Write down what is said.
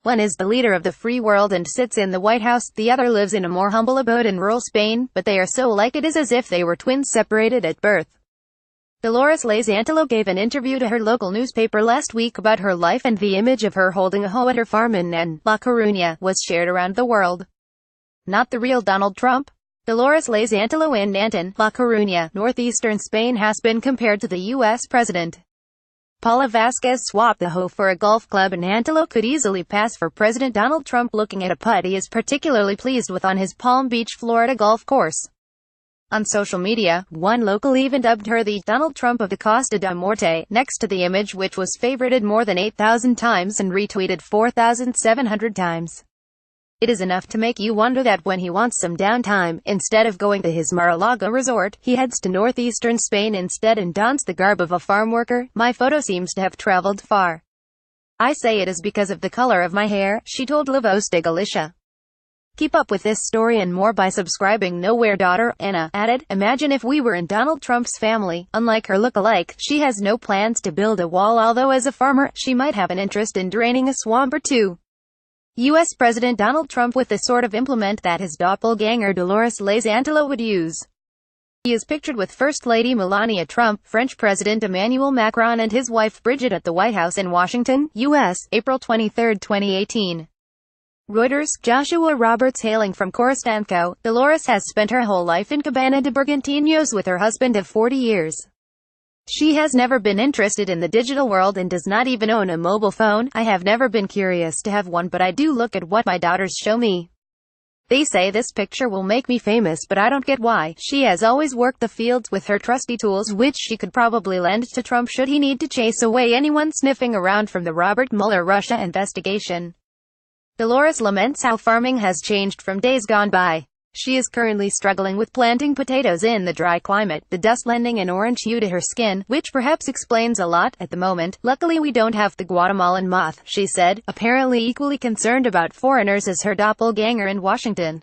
One is the leader of the free world and sits in the White House, the other lives in a more humble abode in rural Spain, but they are so alike it is as if they were twins separated at birth. Dolores Lays Antelo gave an interview to her local newspaper last week about her life, and the image of her holding a hoe at her farm in La Coruña was shared around the world. Not the real Donald Trump? Dolores Lays Antelo in Nanton, La Coruña, northeastern Spain has been compared to the U.S. president. Paula Vasquez swapped the hoe for a golf club, and Antelo could easily pass for President Donald Trump looking at a putt he is particularly pleased with on his Palm Beach, Florida golf course. On social media, one local even dubbed her the Donald Trump of the Costa da Morte, next to the image, which was favorited more than 8,000 times and retweeted 4,700 times. It is enough to make you wonder that when he wants some downtime, instead of going to his Mar-a-Lago resort, he heads to northeastern Spain instead and dons the garb of a farm worker. My photo seems to have traveled far. I say it is because of the color of my hair, she told La Voz de Galicia. Keep up with this story and more by subscribing. Nowhere daughter, Anna, added, imagine if we were in Donald Trump's family. Unlike her look-alike, she has no plans to build a wall, although as a farmer, she might have an interest in draining a swamp or two. U.S. President Donald Trump with the sort of implement that his doppelganger Dolores Lays Antelo would use. He is pictured with First Lady Melania Trump, French President Emmanuel Macron and his wife Brigitte at the White House in Washington, U.S., April 23, 2018. Reuters. Joshua Roberts hailing from Corustanco, Dolores has spent her whole life in Cabana de Bergantinos with her husband of 40 years. She has never been interested in the digital world and does not even own a mobile phone. I have never been curious to have one, but I do look at what my daughters show me. They say this picture will make me famous, but I don't get why. She has always worked the fields with her trusty tools, which she could probably lend to Trump should he need to chase away anyone sniffing around from the Robert Mueller Russia investigation. Dolores laments how farming has changed from days gone by. She is currently struggling with planting potatoes in the dry climate, the dust lending an orange hue to her skin, which perhaps explains a lot at the moment. Luckily we don't have the Guatemalan moth, she said, apparently equally concerned about foreigners as her doppelganger in Washington.